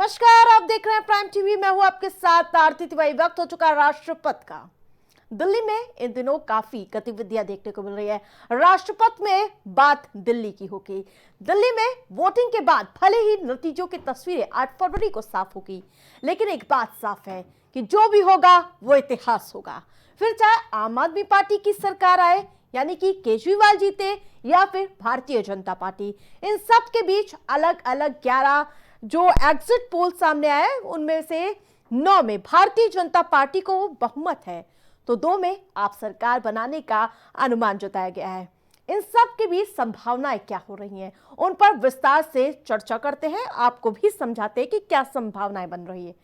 नमस्कार, आप देख रहे हैं प्राइम टीवी। मैं हूं आपके साथ आरती तिवारी। वक्त हो चुका राष्ट्रपति का। दिल्ली में इन दिनों काफी गतिविधियां देखने को मिल रही है। राष्ट्रपति में बात दिल्ली की होगी। दिल्ली में वोटिंग के बाद भले ही नतीजों की तस्वीरें 8 फरवरी को साफ होगी, लेकिन एक बात साफ है कि जो भी होगा वो इतिहास होगा। फिर चाहे आम आदमी पार्टी की सरकार आए, यानी कि केजरीवाल जीते, या फिर भारतीय जनता पार्टी, इन सब के बीच अलग अलग 11 जो एग्जिट पोल सामने आए, उनमें से 9 में भारतीय जनता पार्टी को बहुमत है, तो 2 में आप सरकार बनाने का अनुमान जताया गया है। इन सब के बीच संभावनाएं क्या हो रही हैं, उन पर विस्तार से चर्चा करते हैं, आपको भी समझाते हैं कि क्या संभावनाएं बन रही है।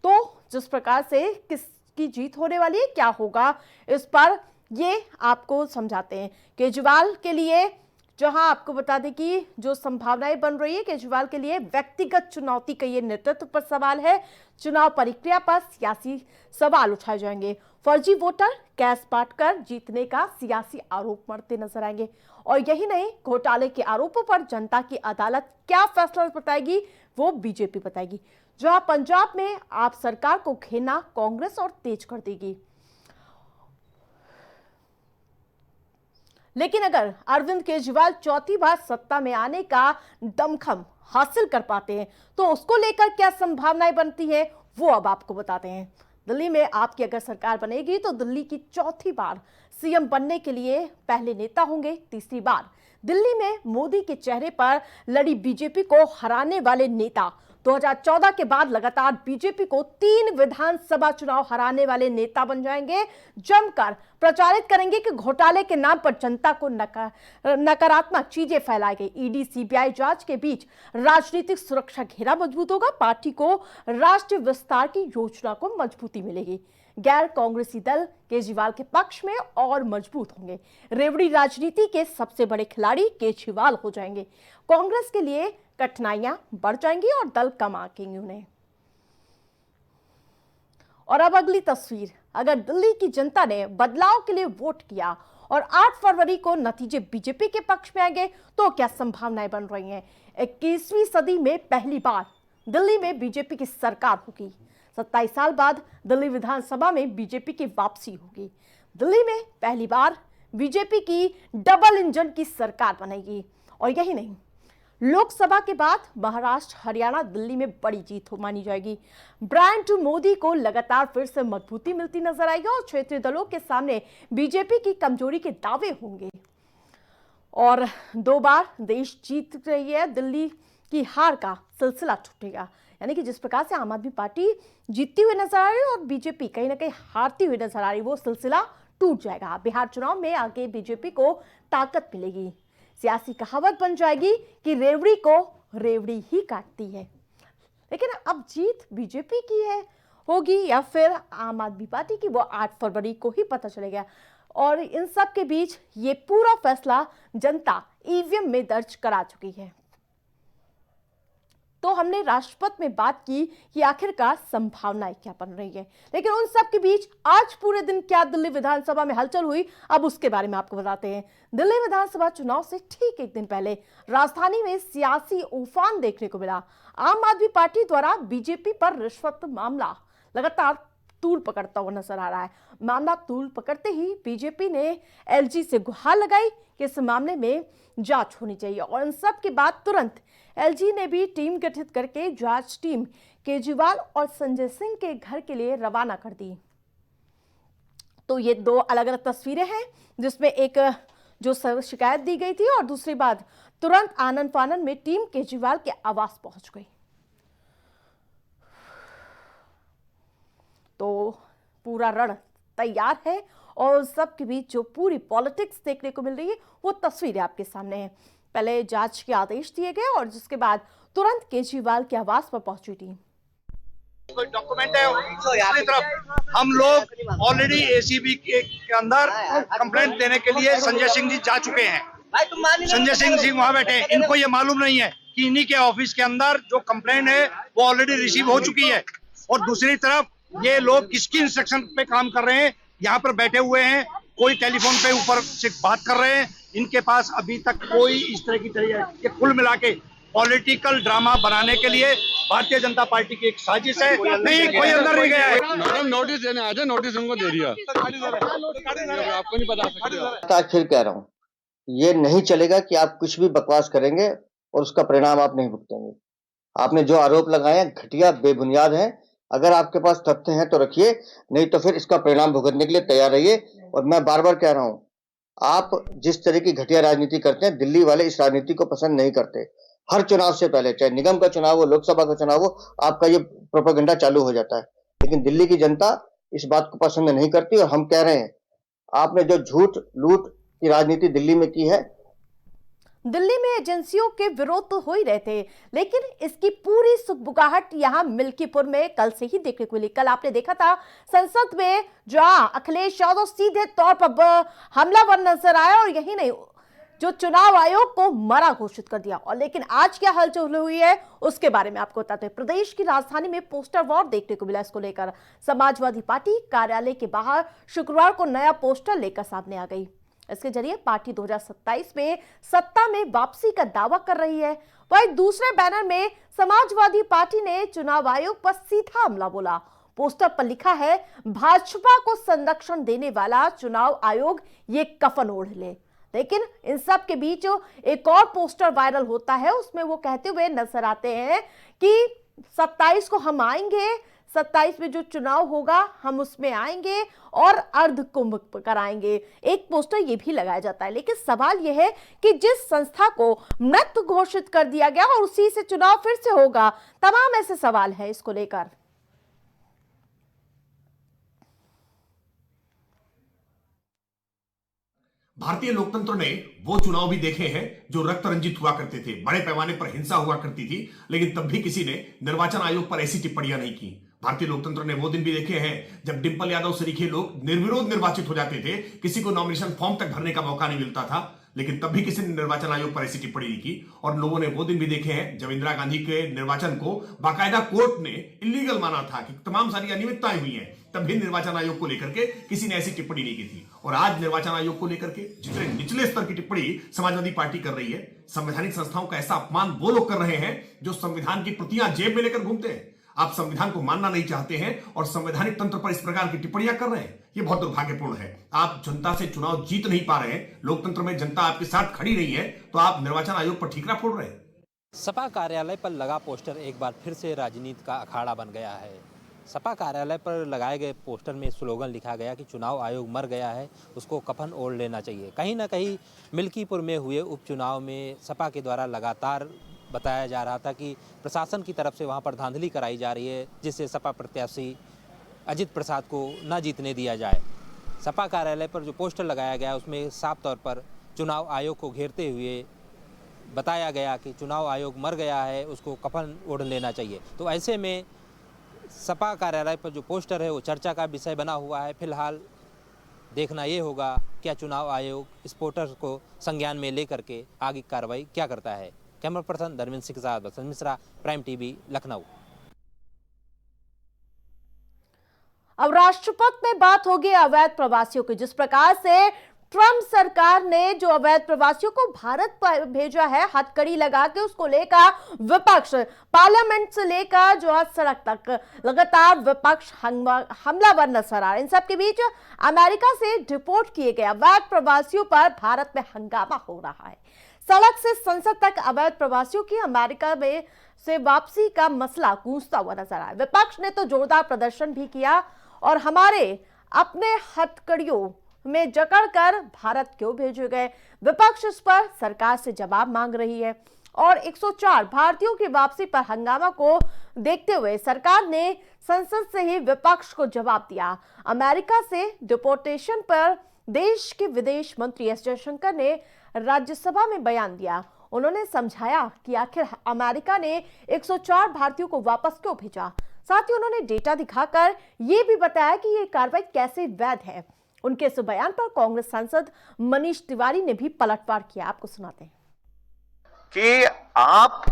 तो जिस प्रकार से किसकी जीत होने वाली है, क्या होगा, इस पर ये आपको समझाते हैं। केजरीवाल के लिए जहां आपको बता दें कि जो संभावनाएं बन रही है, केजरीवाल के लिए व्यक्तिगत चुनौती का ये नेतृत्व पर सवाल है। चुनाव प्रक्रिया पर सियासी सवाल उठाए जाएंगे। फर्जी वोटर कैश बांटकर जीतने का सियासी आरोप मरते नजर आएंगे। और यही नहीं, घोटाले के आरोपों पर जनता की अदालत क्या फैसला बताएगी, वो बीजेपी बताएगी। जहां पंजाब में आप सरकार को घेरना कांग्रेस और तेज कर देगी। लेकिन अगर अरविंद केजरीवाल चौथी बार सत्ता में आने का दमखम हासिल कर पाते हैं, तो उसको लेकर क्या संभावनाएं बनती हैं, वो अब आपको बताते हैं। दिल्ली में आपकी अगर सरकार बनेगी तो दिल्ली की चौथी बार सीएम बनने के लिए पहले नेता होंगे। तीसरी बार दिल्ली में मोदी के चेहरे पर लड़ी बीजेपी को हराने वाले नेता, 2014 के बाद लगातार बीजेपी को 3 विधानसभा चुनाव हराने वाले नेता बन जाएंगे। जमकर प्रचारित करेंगे कि घोटाले के नाम पर जनता को नकारात्मक चीजें फैलाई गई। ईडी सीबीआई जांच के बीच राजनीतिक सुरक्षा घेरा मजबूत होगा। पार्टी को राष्ट्रीय विस्तार की योजना को मजबूती मिलेगी। गैर कांग्रेसी दल केजरीवाल के पक्ष में और मजबूत होंगे। रेवड़ी राजनीति के सबसे बड़े खिलाड़ी केजरीवाल हो जाएंगे। कांग्रेस के लिए कठिनाइयां बढ़ जाएंगी और दल कम आंकेंगे उन्हें। और अब अगली तस्वीर, अगर दिल्ली की जनता ने बदलाव के लिए वोट किया और 8 फरवरी को नतीजे बीजेपी के पक्ष में आएंगे, तो क्या संभावनाएं बन रही हैं। 21वीं सदी में पहली बार दिल्ली में बीजेपी की सरकार होगी। 27 साल बाद दिल्ली विधानसभा में बीजेपी की वापसी होगी। दिल्ली में पहली बार बीजेपी की डबल इंजन की सरकार बनेगी। और यही नहीं, लोकसभा के बाद महाराष्ट्र, हरियाणा, दिल्ली में बड़ी जीत मानी जाएगी। ब्रांड मोदी को लगातार फिर से मजबूती मिलती नजर आएगी और क्षेत्रीय दलों के सामने बीजेपी की कमजोरी के दावे होंगे। और 2 बार देश जीत रही है, दिल्ली की हार का सिलसिला छूटेगा। यानी कि जिस प्रकार से आम आदमी पार्टी जीतती हुई नजर आ रही है और बीजेपी कहीं ना कहीं हारती हुई नजर आ रही है, वो सिलसिला टूट जाएगा। बिहार चुनाव में आगे बीजेपी को ताकत मिलेगी। सियासी कहावत बन जाएगी कि रेवड़ी को रेवड़ी ही काटती है। लेकिन अब जीत बीजेपी की है होगी या फिर आम आदमी पार्टी की, वो 8 फरवरी को ही पता चलेगा। और इन सब के बीच ये पूरा फैसला जनता ईवीएम में दर्ज करा चुकी है। तो हमने राष्ट्रपति में बात की कि आखिरकार संभावनाएं क्या बन रही है, लेकिन उन सब के बीच आज पूरे दिन क्या दिल्ली विधानसभा में हलचल हुई, अब उसके बारे में आपको बताते हैं। दिल्ली विधानसभा चुनाव से ठीक एक दिन पहले राजधानी में सियासी उफान देखने को मिला। आम आदमी पार्टी द्वारा बीजेपी पर रिश्वत मामला लगातार तूल पकड़ता हुआ नजर आ रहा है। मामला तूल पकड़ते ही बीजेपी ने एलजी से गुहार लगाई कि इस मामले में जांच होनी चाहिए। और इन सब के बाद तुरंत एलजी ने भी टीम गठित करके जांच टीम केजरीवाल और संजय सिंह के घर के लिए रवाना कर दी। तो ये 2 अलग अलग तस्वीरें हैं, जिसमें एक जो शिकायत दी गई थी और दूसरी बात तुरंत आनन फानन में टीम केजरीवाल के आवास पहुंच गई। तो पूरा रण तैयार है और सबके बीच जो पूरी पॉलिटिक्स देखने को मिल रही है, वो तस्वीरें आपके सामने है। पहले जांच के आदेश दिए गए और जिसके बाद तुरंत केजरीवाल के आवास पर पहुंची टीम। कोई डॉक्यूमेंट है दूसरी तरफ हम लोग ऑलरेडी एसीबी के अंदर कंप्लेंट देने के लिए संजय सिंह जी जा चुके हैं। संजय सिंह जी वहां बैठे हैं। इनको ये मालूम नहीं है कि इन्हीं के ऑफिस के अंदर जो कंप्लेंट है वो ऑलरेडी रिसीव हो चुकी है। और दूसरी तरफ ये लोग किसकी इंस्ट्रक्शन पे काम कर रहे हैं, यहाँ पर बैठे हुए हैं, कोई टेलीफोन पे ऊपर से बात कर रहे हैं। इनके पास अभी तक कोई इस तरह की कुल मिला के पॉलिटिकल ड्रामा बनाने के लिए भारतीय जनता पार्टी की एक साजिश है। नहीं, कोई अंदर नहीं गया है। मैडम नोटिस देने आए थे, नोटिस उनको दे दिया। आपको नहीं बता सकते। आज फिर कह रहा हूँ, ये नहीं चलेगा कि आप कुछ भी बकवास करेंगे और उसका परिणाम आप नहीं भुगतेंगे। आपने जो आरोप लगाए हैं घटिया बेबुनियाद हैं। अगर आपके पास तथ्य हैं तो रखिए, नहीं तो फिर इसका परिणाम भुगतने के लिए तैयार रहिए। और मैं बार बार कह रहा हूँ, आप जिस तरह की घटिया राजनीति करते हैं, दिल्ली वाले इस राजनीति को पसंद नहीं करते। हर चुनाव से पहले, चाहे निगम का चुनाव हो, लोकसभा का चुनाव हो, आपका ये प्रोपेगेंडा चालू हो जाता है। लेकिन दिल्ली की जनता इस बात को पसंद नहीं करती। और हम कह रहे हैं, आपने जो झूठ लूट की राजनीति दिल्ली में की है, दिल्ली में एजेंसियों के विरोध तो हो ही रहे थे, लेकिन इसकी पूरी सुगबुगाहट यहां मिल्कीपुर में कल से ही देखने को मिली। कल आपने देखा था संसद में जहां अखिलेश यादव सीधे तौर पर हमलावर नजर आया और यही नहीं, जो चुनाव आयोग को मरा घोषित कर दिया। और लेकिन आज क्या हलचल हुई है उसके बारे में आपको बताते हैं। प्रदेश की राजधानी में पोस्टर वॉर देखने को मिला। इसको लेकर समाजवादी पार्टी कार्यालय के बाहर शुक्रवार को नया पोस्टर लेकर सामने आ गई। इसके जरिए पार्टी 2027 में सत्ता में वापसी का दावा कर रही है। वहीं दूसरे बैनर में समाजवादी पार्टी ने चुनाव आयोग पर सीधा हमला बोला। पोस्टर पर लिखा है, भाजपा को संरक्षण देने वाला चुनाव आयोग ये कफन ओढ़ ले। लेकिन इन सब के बीच एक और पोस्टर वायरल होता है। उसमें वो कहते हुए नजर आते हैं कि 27 को हम आएंगे, 27 में जो चुनाव होगा हम उसमें आएंगे और अर्धकुंभ कराएंगे। एक पोस्टर ये भी लगाया जाता है। लेकिन सवाल यह है कि जिस संस्था को मृत घोषित कर दिया गया और उसी से चुनाव फिर से होगा, तमाम ऐसे सवाल है इसको लेकर। भारतीय लोकतंत्र ने वो चुनाव भी देखे हैं जो रक्त रंजित हुआ करते थे, बड़े पैमाने पर हिंसा हुआ करती थी, लेकिन तब भी किसी ने निर्वाचन आयोग पर ऐसी टिप्पणियां नहीं की। भारतीय लोकतंत्र ने वो दिन भी देखे हैं जब डिंपल यादव सरीखे लोग निर्विरोध निर्वाचित हो जाते थे, किसी को नॉमिनेशन फॉर्म तक भरने का मौका नहीं मिलता था, लेकिन तब भी किसी ने निर्वाचन आयोग पर ऐसी टिप्पणी नहीं की। और लोगों ने वो दिन भी देखे हैं जब इंदिरा गांधी के निर्वाचन को बाकायदा कोर्ट ने इलीगल माना था, कि तमाम सारी अनियमितताएं हुई हैं, तब भी निर्वाचन आयोग को लेकर के किसी ने ऐसी टिप्पणी नहीं की थी। और आज निर्वाचन आयोग को लेकर के जितने निचले स्तर की टिप्पणी समाजवादी पार्टी कर रही है, संवैधानिक संस्थाओं का ऐसा अपमान वो लोग कर रहे हैं जो संविधान की प्रतियां जेब में लेकर घूमते हैं। आप संविधान को मानना नहीं चाहते हैं और संवैधानिक तंत्र पर इस प्रकार की टिप्पणियां कर रहे हैं, ये बहुत दुर्भाग्यपूर्ण है। आप जनता से चुनाव जीत नहीं पा रहे हैं, लोकतंत्र में जनता आपके साथ खड़ी नहीं है, तो आप निर्वाचन आयोग पर ठीकरा फोड़ रहे हैं। सपा कार्यालय पर लगा पोस्टर एक बार फिर से राजनीति का अखाड़ा बन गया है। सपा कार्यालय पर लगाए गए पोस्टर में स्लोगन लिखा गया कि चुनाव आयोग मर गया है, उसको कफन ओढ़ लेना चाहिए। कहीं ना कहीं मिल्कीपुर में हुए उपचुनाव में सपा के द्वारा लगातार बताया जा रहा था कि प्रशासन की तरफ से वहां पर धांधली कराई जा रही है, जिससे सपा प्रत्याशी अजित प्रसाद को न जीतने दिया जाए। सपा कार्यालय पर जो पोस्टर लगाया गया उसमें साफ तौर पर चुनाव आयोग को घेरते हुए बताया गया कि चुनाव आयोग मर गया है, उसको कफन ओढ़ लेना चाहिए। तो ऐसे में सपा कार्यालय पर जो पोस्टर है वो चर्चा का विषय बना हुआ है। फिलहाल देखना ये होगा क्या चुनाव आयोग इस पोस्टर को संज्ञान में लेकर के आगे कार्रवाई क्या करता है। कैमरा पर्सन धर्मेंद्र सिंह के साथ बसंत मिश्रा, प्राइम टीवी, लखनऊ। अब राष्ट्रपति में बात होगी अवैध प्रवासियों की। जिस प्रकार से ट्रंप सरकार ने जो अवैध प्रवासियों को भारत पर भेजा है, हथकड़ी लगा के, उसको लेकर विपक्ष पार्लियामेंट से लेकर जो आज सड़क तक लगातार विपक्ष हमलावर नजर आ रहा है। इन सब के बीच अमेरिका से डिपोर्ट किए गए अवैध प्रवासियों पर भारत में हंगामा हो रहा है। सड़क से संसद तक अवैध प्रवासियों की अमेरिका में से वापसी का मसला गूंजता हुआ नजर आया। विपक्ष ने तो जोरदार प्रदर्शन भी किया और हमारे अपने हथकड़ियों में जकड़कर भारत क्यों भेजे गए, विपक्ष इस पर सरकार से जवाब मांग रही है। और 104 भारतीयों की वापसी पर हंगामा को देखते हुए सरकार ने संसद से ही विपक्ष को जवाब दिया। अमेरिका से डिपोर्टेशन पर देश के विदेश मंत्री एस जयशंकर ने राज्यसभा में बयान दिया। उन्होंने समझाया कि आखिर अमेरिका ने 104 भारतीयों को वापस क्यों भेजा। साथ ही उन्होंने डेटा दिखाकर यह भी बताया कि यह कार्रवाई कैसे वैध है। उनके इस बयान पर कांग्रेस सांसद मनीष तिवारी ने भी पलटवार किया। आपको सुनाते हैं कि आप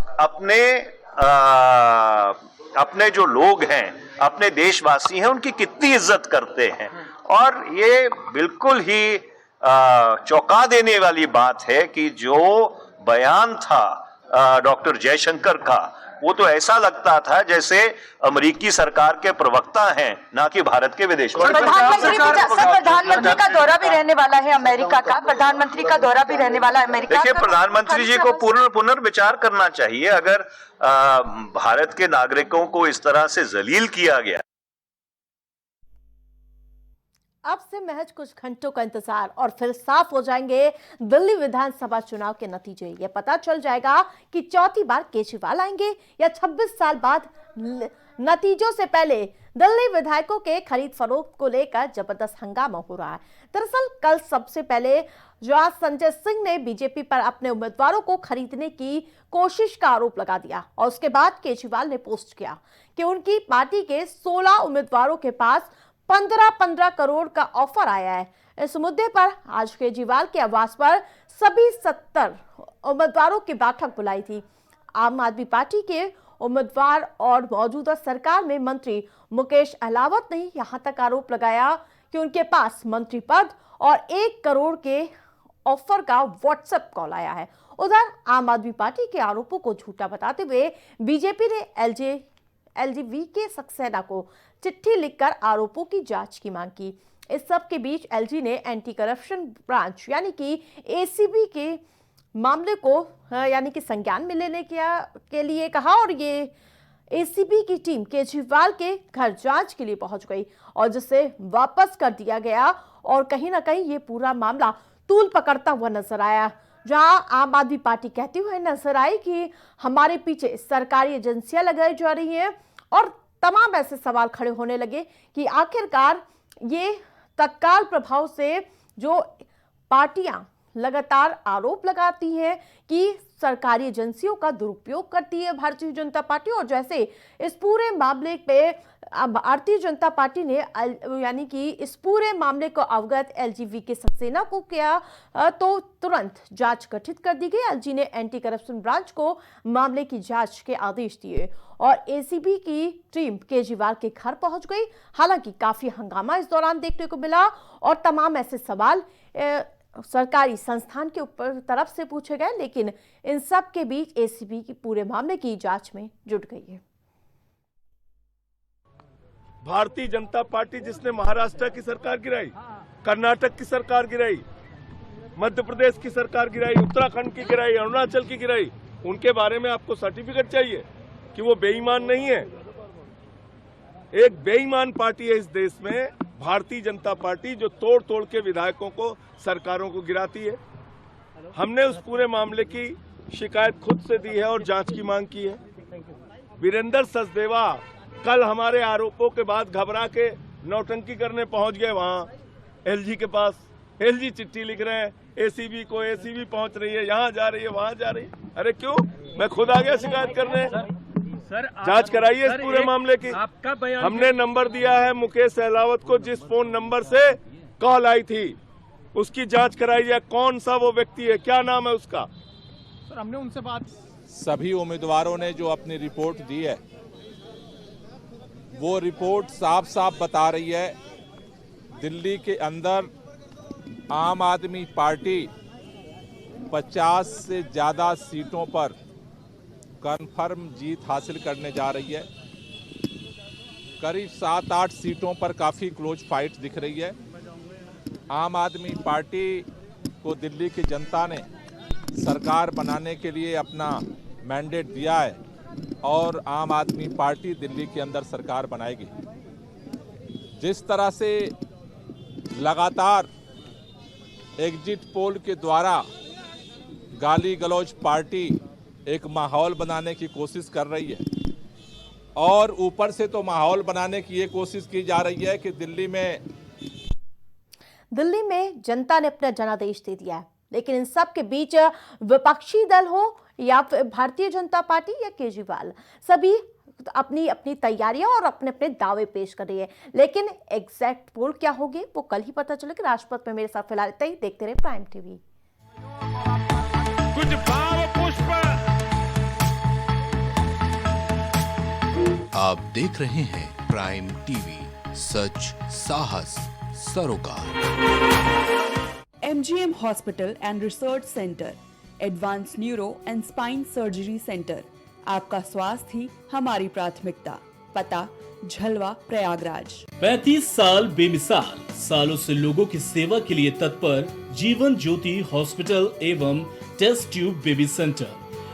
अपने जो लोग हैं, अपने देशवासी हैं, उनकी कितनी इज्जत करते हैं। और ये बिल्कुल ही चौंका देने वाली बात है कि जो बयान था डॉक्टर जयशंकर का, वो तो ऐसा लगता था जैसे अमेरिकी सरकार के प्रवक्ता हैं, ना कि भारत के विदेश मंत्री। प्रधानमंत्री का दौरा भी रहने वाला है अमेरिका का, प्रधानमंत्री का दौरा भी रहने वाला है अमेरिका। देखिए, प्रधानमंत्री जी को पुनर्विचार करना चाहिए। अगर भारत के नागरिकों को इस तरह से जलील किया गया, अब से महज कुछ घंटों का इंतजार और फिर साफ हो जाएंगे दिल्ली विधानसभा चुनाव के नतीजे। यह पता चल जाएगा कि चौथी बार केजरीवाल आएंगे या 26 साल बाद। नतीजों से पहले दिल्ली विधायकों के खरीद फरोख्त को लेकर जबरदस्त हंगामा हो रहा है। दरअसल कल सबसे पहले जहां संजय सिंह ने बीजेपी पर अपने उम्मीदवारों को खरीदने की कोशिश का आरोप लगा दिया और उसके बाद केजरीवाल ने पोस्ट किया कि उनकी पार्टी के 16 उम्मीदवारों के पास 15-15 करोड़ का ऑफर आया है। इस मुद्दे पर आज केजरीवाल के आवास पर सभी 70 उम्मीदवारों की बैठक बुलाई थी। आम आदमी पार्टी के उम्मीदवार और मौजूदा सरकार में मंत्री मुकेश अहलावत ने यहां तक आरोप लगाया कि उनके पास मंत्री पद और 1 करोड़ के ऑफर का व्हाट्सएप कॉल आया है। उधर आम आदमी पार्टी के आरोपों को झूठा बताते हुए बीजेपी ने एलजी के सक्सेना को चिट्ठी लिखकर आरोपों की जांच की मांग की। इस सब के बीच एलजी ने एंटी करप्शन ब्रांच यानी कि एसीबी के मामले को यानी कि संज्ञान में लेने के लिए कहा और ये एसीबी की टीम केजरीवाल के घर जांच के लिए पहुंच गई और जिसे वापस कर दिया गया। और कहीं ना कहीं ये पूरा मामला तूल पकड़ता हुआ नजर आया, जहां आम आदमी पार्टी कहती हुए नजर आई कि हमारे पीछे सरकारी एजेंसियां लगाई जा रही हैं और तमाम ऐसे सवाल खड़े होने लगे कि आखिरकार ये तत्काल प्रभाव से जो पार्टियां लगातार आरोप लगाती हैं कि सरकारी एजेंसियों का दुरुपयोग करती है भारतीय जनता पार्टी, और जैसे इस पूरे मामले पे भारतीय जनता पार्टी ने यानी कि इस पूरे मामले को अवगत एलजीवी के सक्सेना को किया तो तुरंत जांच गठित कर दी गई। एलजी ने एंटी करप्शन ब्रांच को मामले की जांच के आदेश दिए और एसीबी की टीम केजरीवाल के घर पहुंच गई। हालांकि काफी हंगामा इस दौरान देखने को मिला और तमाम ऐसे सवाल सरकारी संस्थान के ऊपर तरफ से पूछे गए, लेकिन इन सब के बीच एसीबी की पूरे मामले की जांच में जुट गई है। भारतीय जनता पार्टी जिसने महाराष्ट्र की सरकार गिराई, कर्नाटक की सरकार गिराई, मध्य प्रदेश की सरकार गिराई, उत्तराखंड की गिराई, अरुणाचल की गिराई, उनके बारे में आपको सर्टिफिकेट चाहिए कि वो बेईमान नहीं है। एक बेईमान पार्टी है इस देश में भारतीय जनता पार्टी, जो तोड़ तोड़ के विधायकों को, सरकारों को गिराती है। हमने उस पूरे मामले की शिकायत खुद से दी है और जांच की मांग की है। वीरेंद्र सचदेवा कल हमारे आरोपों के बाद घबरा के नौटंकी करने पहुंच गए वहां एलजी के पास। एलजी चिट्ठी लिख रहे हैं एसीबी को, एसीबी पहुंच रही है, यहाँ जा रही है, वहां जा रही है। अरे क्यों? मैं खुद आ गया शिकायत करने। जांच कराइए इस पूरे मामले की। हमने नंबर दिया है मुकेश अहलावत को, जिस फोन नंबर से कॉल आई थी उसकी जांच कराई जाए। कौन सा वो व्यक्ति है, क्या नाम है उसका? सर, हमने उनसे बात, सभी उम्मीदवारों ने जो अपनी रिपोर्ट दी है वो रिपोर्ट साफ साफ बता रही है दिल्ली के अंदर आम आदमी पार्टी 50 से ज़्यादा सीटों पर कन्फर्म जीत हासिल करने जा रही है। करीब 7-8 सीटों पर काफ़ी क्लोज फाइट दिख रही है। आम आदमी पार्टी को दिल्ली की जनता ने सरकार बनाने के लिए अपना मैंडेट दिया है और आम आदमी पार्टी दिल्ली के अंदर सरकार बनाएगी। जिस तरह से लगातार एग्जिट पोल के द्वारा गाली गलौज पार्टी एक माहौल बनाने की कोशिश कर रही है और ऊपर से तो माहौल बनाने की ये कोशिश की जा रही है कि दिल्ली में जनता ने अपना जनादेश दे दिया है, लेकिन इन सब के बीच विपक्षी दल हो या फिर भारतीय जनता पार्टी या केजरीवाल, सभी अपनी अपनी तैयारियां और अपने अपने दावे पेश कर रही है। लेकिन एग्जैक्ट पोल क्या होगी वो कल ही पता चलेगा। राजपथ में मेरे साथ फिलहाल इतना ही। देखते रहे प्राइम टीवी। कुछ भाव पुष्प। आप देख रहे हैं प्राइम टीवी, सच साहस सरोकार। MGM Hospital and Research Center, advance neuro and spine surgery centre. आपका स्वास्थ्य ही हमारी प्राथमिकता। पता झलवा प्रयागराज। 35 साल बेमिसाल सालों से लोगों की सेवा के लिए तत्पर जीवन ज्योति हॉस्पिटल एवं test tube baby centre.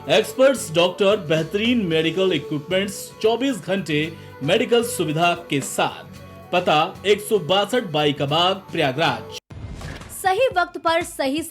Experts doctor, बेहतरीन मेडिकल इक्विपमेंट्स, 24 घंटे मेडिकल सुविधा के साथ। पता 162 बाई कबाग प्रयागराज। सही वक्त पर सही